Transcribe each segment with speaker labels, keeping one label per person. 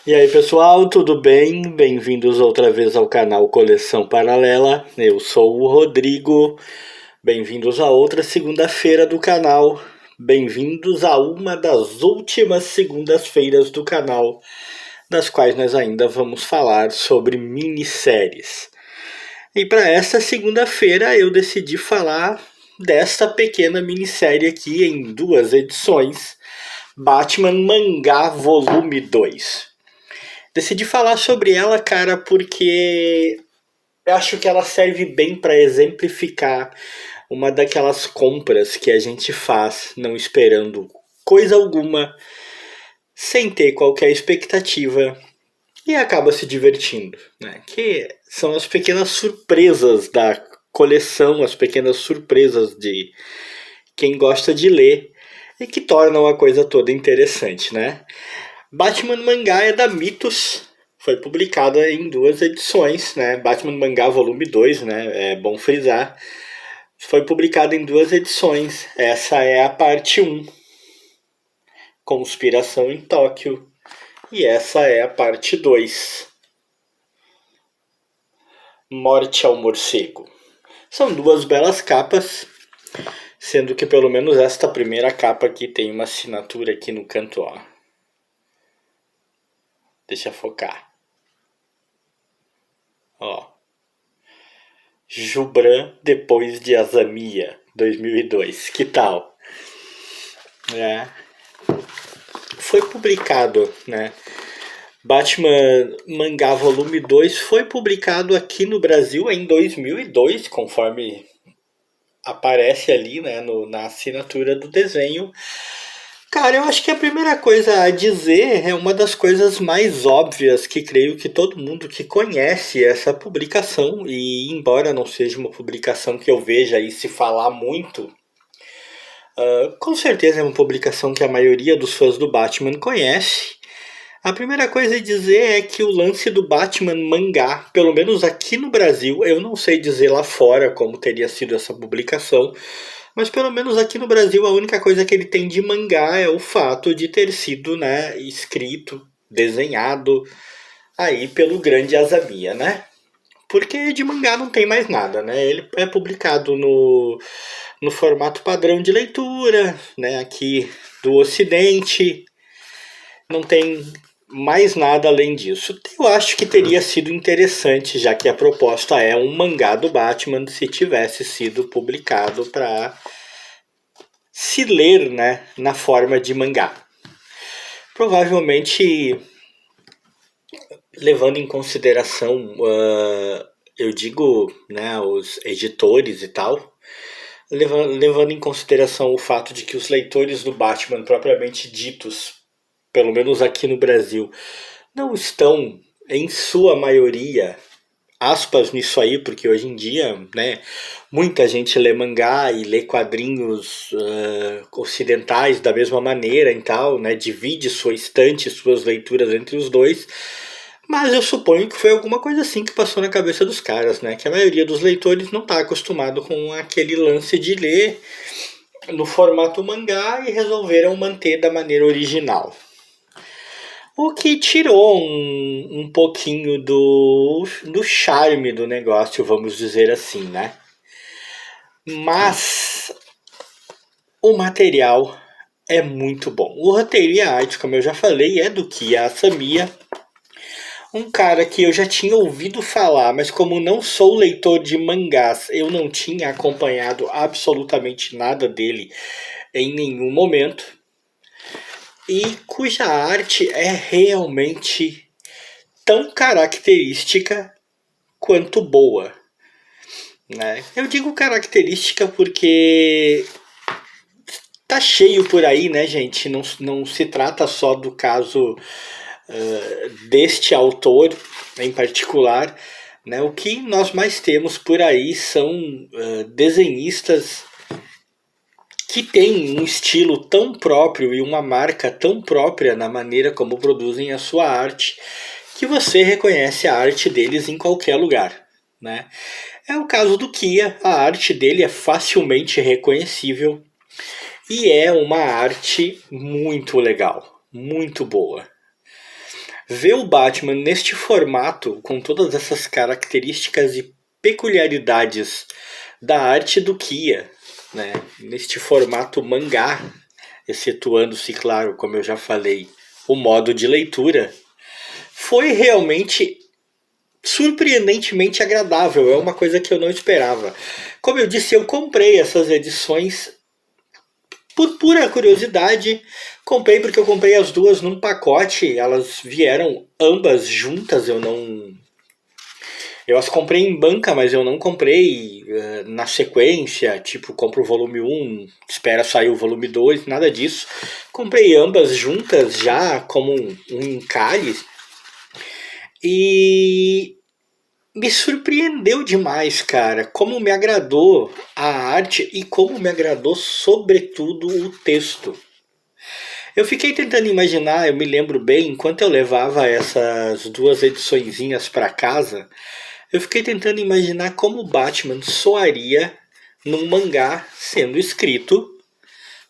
Speaker 1: E aí pessoal, tudo bem? Bem-vindos outra vez ao canal Coleção Paralela. Eu sou o Rodrigo. Bem-vindos a outra segunda-feira do canal. Bem-vindos a uma das últimas segundas-feiras do canal, das quais nós ainda vamos falar sobre minisséries. E para esta segunda-feira eu decidi falar desta pequena minissérie aqui em duas edições, Batman Mangá Volume 2. Decidi falar sobre ela, cara, porque eu acho que ela serve bem para exemplificar uma daquelas compras que a gente faz não esperando coisa alguma, sem ter qualquer expectativa e acaba se divertindo, né? Que são as pequenas surpresas da coleção, as pequenas surpresas de quem gosta de ler e que tornam a coisa toda interessante, né? Batman Mangá é da Mitos, foi publicada em duas edições, né? Batman Mangá Volume 2, né? É bom frisar. Foi publicada em duas edições. Essa é a parte 1, Conspiração em Tóquio. E essa é a parte 2, Morte ao Morcego. São duas belas capas, sendo que pelo menos esta primeira capa aqui tem uma assinatura aqui no canto, ó. Deixa eu focar. Ó. Jubran depois de Azamiya, 2002. Que tal? É. Foi publicado, né? Batman Mangá Volume 2 foi publicado aqui no Brasil em 2002, conforme aparece ali, né, na assinatura do desenho. Cara, eu acho que a primeira coisa a dizer é uma das coisas mais óbvias que creio que todo mundo que conhece essa publicação, e embora não seja uma publicação que eu veja aí se falar muito, com certeza é uma publicação que a maioria dos fãs do Batman conhece. A primeira coisa a dizer é que o lance do Batman mangá, pelo menos aqui no Brasil, eu não sei dizer lá fora como teria sido essa publicação, mas pelo menos aqui no Brasil a única coisa que ele tem de mangá é o fato de ter sido, né, escrito, desenhado aí pelo grande Azamiya, né? Porque de mangá não tem mais nada, né? Ele é publicado no formato padrão de leitura, né, aqui do Ocidente. Não tem mais nada além disso. Eu acho que teria sido interessante, já que a proposta é um mangá do Batman, se tivesse sido publicado para se ler, né, na forma de mangá. Provavelmente, levando em consideração, eu digo, né, os editores e tal, levando em consideração o fato de que os leitores do Batman propriamente ditos, pelo menos aqui no Brasil, não estão, em sua maioria, aspas nisso aí, porque hoje em dia, né, muita gente lê mangá e lê quadrinhos ocidentais da mesma maneira e tal, né, divide sua estante, suas leituras entre os dois, mas eu suponho que foi alguma coisa assim que passou na cabeça dos caras, né, que a maioria dos leitores não está acostumado com aquele lance de ler no formato mangá e resolveram manter da maneira original. O que tirou um pouquinho do charme do negócio, vamos dizer assim, né? Mas o material é muito bom. O roteiro e a arte, como eu já falei, é do Kiya Asamiya. Um cara que eu já tinha ouvido falar, mas como não sou leitor de mangás, eu não tinha acompanhado absolutamente nada dele em nenhum momento. E cuja arte é realmente tão característica quanto boa, né? Eu digo característica porque tá cheio por aí, né, gente? Não se trata só do caso deste autor em particular, né? O que nós mais temos por aí são desenhistas que têm um estilo tão próprio e uma marca tão própria na maneira como produzem a sua arte, que você reconhece a arte deles em qualquer lugar, né? É o caso do Kiya, a arte dele é facilmente reconhecível e é uma arte muito legal, muito boa. ver o Batman neste formato, com todas essas características e peculiaridades da arte do Kia, né? Neste formato mangá, excetuando-se, claro, como eu já falei, o modo de leitura, foi realmente surpreendentemente agradável. É uma coisa que eu não esperava. Como eu disse, eu comprei essas edições por pura curiosidade. Comprei porque eu comprei as duas num pacote. Elas vieram ambas juntas. Eu as comprei em banca, mas eu não comprei na sequência, tipo, compro o volume 1, espera sair o volume 2, nada disso. Comprei ambas juntas já como um encalhe. E me surpreendeu demais, cara, como me agradou a arte e como me agradou, sobretudo, o texto. Eu fiquei tentando imaginar, eu me lembro bem, enquanto eu levava essas duas ediçõezinhas para casa, eu fiquei tentando imaginar como o Batman soaria num mangá sendo escrito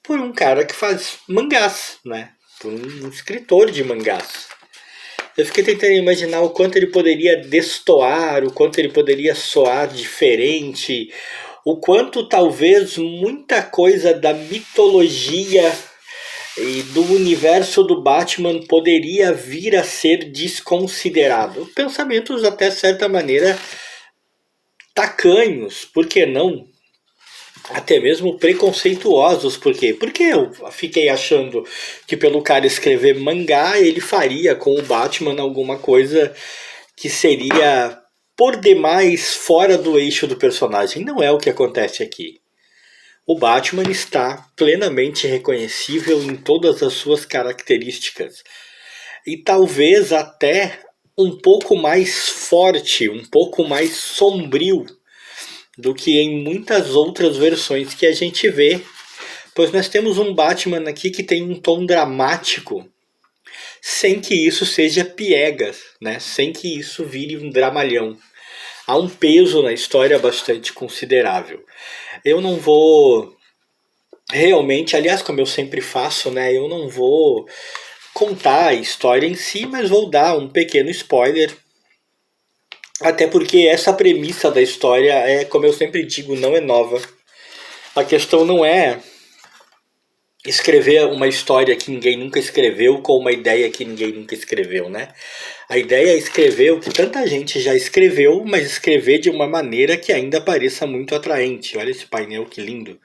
Speaker 1: por um cara que faz mangás, né? Por um escritor de mangás. Eu fiquei tentando imaginar o quanto ele poderia destoar, o quanto ele poderia soar diferente, o quanto talvez muita coisa da mitologia e do universo do Batman poderia vir a ser desconsiderado. Pensamentos até certa maneira tacanhos, por que não? Até mesmo preconceituosos, por quê? Porque eu fiquei achando que pelo cara escrever mangá, ele faria com o Batman alguma coisa que seria por demais fora do eixo do personagem. Não é o que acontece aqui. O Batman está plenamente reconhecível em todas as suas características. E talvez até um pouco mais forte, um pouco mais sombrio do que em muitas outras versões que a gente vê. Pois nós temos um Batman aqui que tem um tom dramático, sem que isso seja piegas, né? Sem que isso vire um dramalhão. Há um peso na história bastante considerável. Eu não vou realmente, aliás, como eu sempre faço, né? Eu não vou contar a história em si, mas vou dar um pequeno spoiler. Até porque essa premissa da história é, como eu sempre digo, não é nova. A questão não é escrever uma história que ninguém nunca escreveu com uma ideia que ninguém nunca escreveu, né? A ideia é escrever o que tanta gente já escreveu, mas escrever de uma maneira que ainda pareça muito atraente. Olha esse painel, que lindo.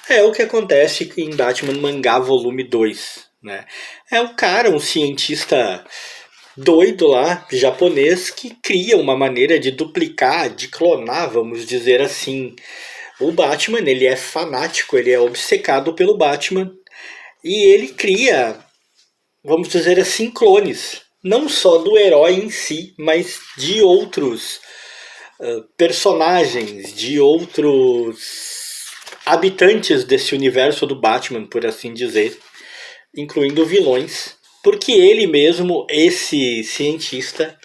Speaker 1: É o que acontece em Batman Mangá Volume 2, né? É o cara, um cientista doido lá, japonês, que cria uma maneira de duplicar, de clonar, vamos dizer assim. O Batman, ele é fanático, ele é obcecado pelo Batman, e ele cria, vamos dizer assim, clones. Não só do herói em si, mas de outros personagens, de outros habitantes desse universo do Batman, por assim dizer, incluindo vilões. Porque ele mesmo, esse cientista,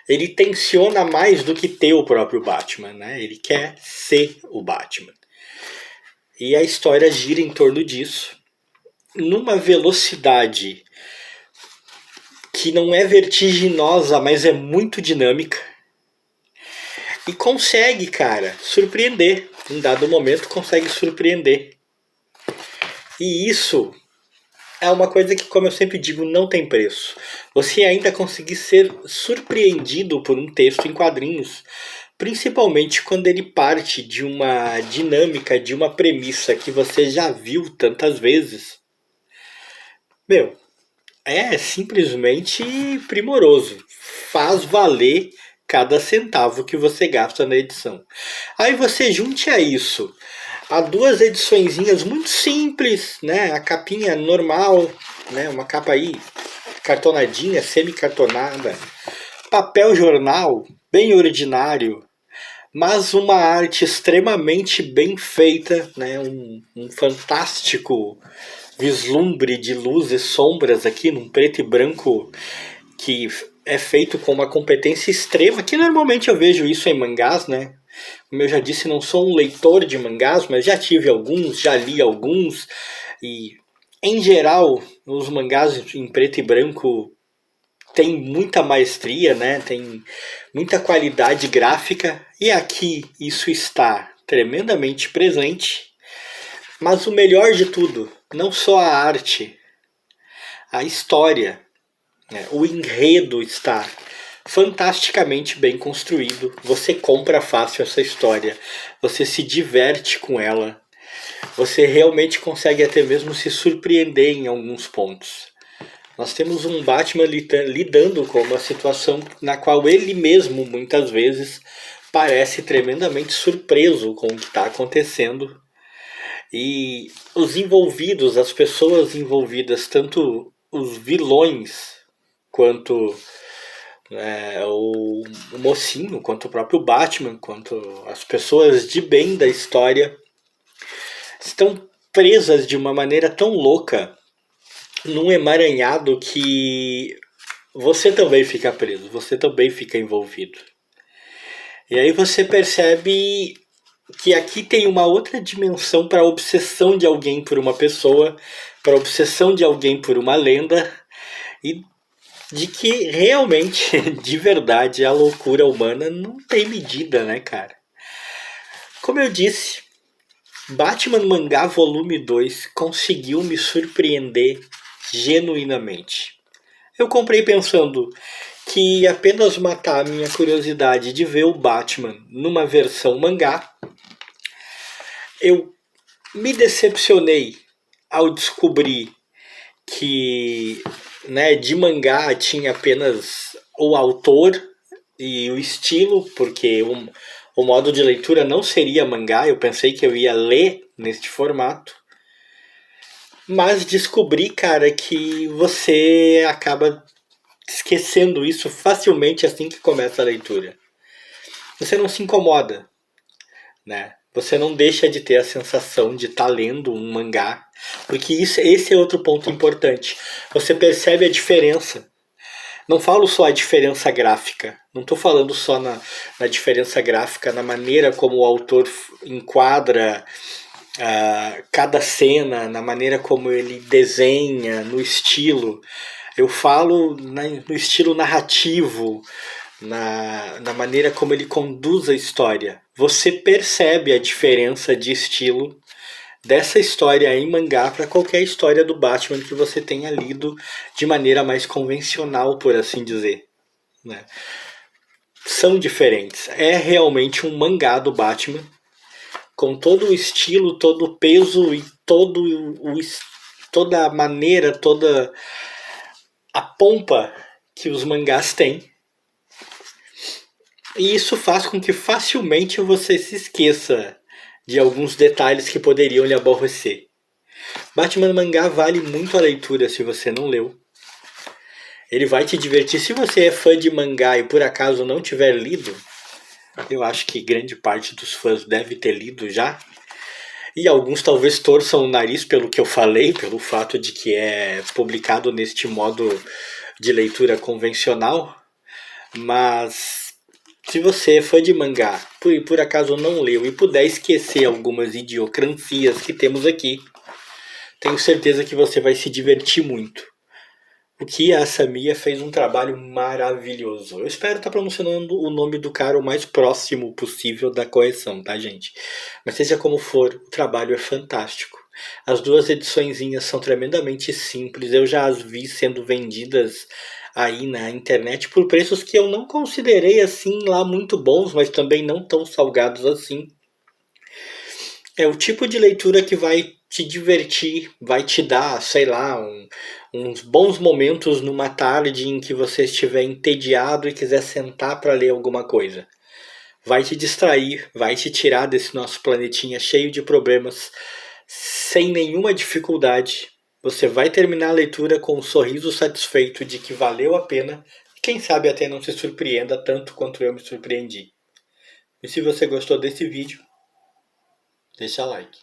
Speaker 1: ele tensiona mais do que ter o próprio Batman, né? Ele quer ser o Batman. E a história gira em torno disso, numa velocidade que não é vertiginosa, mas é muito dinâmica. E consegue, cara, surpreender. Em dado momento consegue surpreender. E isso é uma coisa que, como eu sempre digo, não tem preço. Você ainda conseguir ser surpreendido por um texto em quadrinhos, principalmente quando ele parte de uma dinâmica, de uma premissa que você já viu tantas vezes. Meu, é simplesmente primoroso. Faz valer cada centavo que você gasta na edição. Aí você junte a isso há duas ediçõezinhas muito simples, né? A capinha normal, né? Uma capa aí cartonadinha, semi-cartonada, papel jornal, bem ordinário, mas uma arte extremamente bem feita, né? Um fantástico vislumbre de luz e sombras aqui num preto e branco que é feito com uma competência extrema, que normalmente eu vejo isso em mangás, né? Como eu já disse, não sou um leitor de mangás, mas já tive alguns, já li alguns, e em geral, os mangás em preto e branco tem muita maestria, né? Tem muita qualidade gráfica, e aqui isso está tremendamente presente. Mas o melhor de tudo, não só a arte, a história, né? O enredo está fantasticamente bem construído. Você compra fácil essa história, você se diverte com ela, você realmente consegue até mesmo se surpreender em alguns pontos. Nós temos um Batman lidando com uma situação na qual ele mesmo, muitas vezes, parece tremendamente surpreso com o que está acontecendo. E os envolvidos, as pessoas envolvidas, tanto os vilões quanto o mocinho, quanto o próprio Batman, quanto as pessoas de bem da história, estão presas de uma maneira tão louca num emaranhado que você também fica preso, você também fica envolvido. E aí você percebe que aqui tem uma outra dimensão para a obsessão de alguém por uma pessoa, para a obsessão de alguém por uma lenda, e de que realmente, de verdade, a loucura humana não tem medida, né, cara? Como eu disse, Batman Mangá Volume 2 conseguiu me surpreender genuinamente. Eu comprei pensando que ia apenas matar a minha curiosidade de ver o Batman numa versão mangá. Eu me decepcionei ao descobrir que, né, de mangá tinha apenas o autor e o estilo, porque o modo de leitura não seria mangá. Eu pensei que eu ia ler neste formato. Mas descobri, cara, que você acaba esquecendo isso facilmente assim que começa a leitura. Você não se incomoda, né? Você não deixa de ter a sensação de estar lendo um mangá, porque esse é outro ponto importante. Você percebe a diferença. Não falo só a diferença gráfica, não estou falando só na diferença gráfica, na maneira como o autor enquadra cada cena, na maneira como ele desenha, no estilo. Eu falo no estilo narrativo, na maneira como ele conduz a história. Você percebe a diferença de estilo dessa história em mangá para qualquer história do Batman que você tenha lido de maneira mais convencional, por assim dizer, né? São diferentes. É realmente um mangá do Batman, com todo o estilo, todo o peso e toda a maneira, toda a pompa que os mangás têm. E isso faz com que facilmente você se esqueça de alguns detalhes que poderiam lhe aborrecer. Batman mangá vale muito a leitura se você não leu. Ele vai te divertir. Se você é fã de mangá e por acaso não tiver lido, eu acho que grande parte dos fãs deve ter lido já. E alguns talvez torçam o nariz pelo que eu falei, pelo fato de que é publicado neste modo de leitura convencional. Mas se você é fã de mangá, por acaso não leu e puder esquecer algumas idiosincrasias que temos aqui, tenho certeza que você vai se divertir muito. O que a Samia fez um trabalho maravilhoso. Eu espero estar pronunciando o nome do cara o mais próximo possível da correção, tá, gente? Mas seja como for, o trabalho é fantástico. As duas ediçõezinhas são tremendamente simples. Eu já as vi sendo vendidas aí na internet por preços que eu não considerei assim lá muito bons, mas também não tão salgados assim. É o tipo de leitura que vai te divertir, vai te dar, sei lá, uns bons momentos numa tarde em que você estiver entediado e quiser sentar para ler alguma coisa. Vai te distrair, vai te tirar desse nosso planetinha cheio de problemas sem nenhuma dificuldade. Você vai terminar a leitura com um sorriso satisfeito de que valeu a pena e quem sabe até não se surpreenda tanto quanto eu me surpreendi. E se você gostou desse vídeo, deixa like.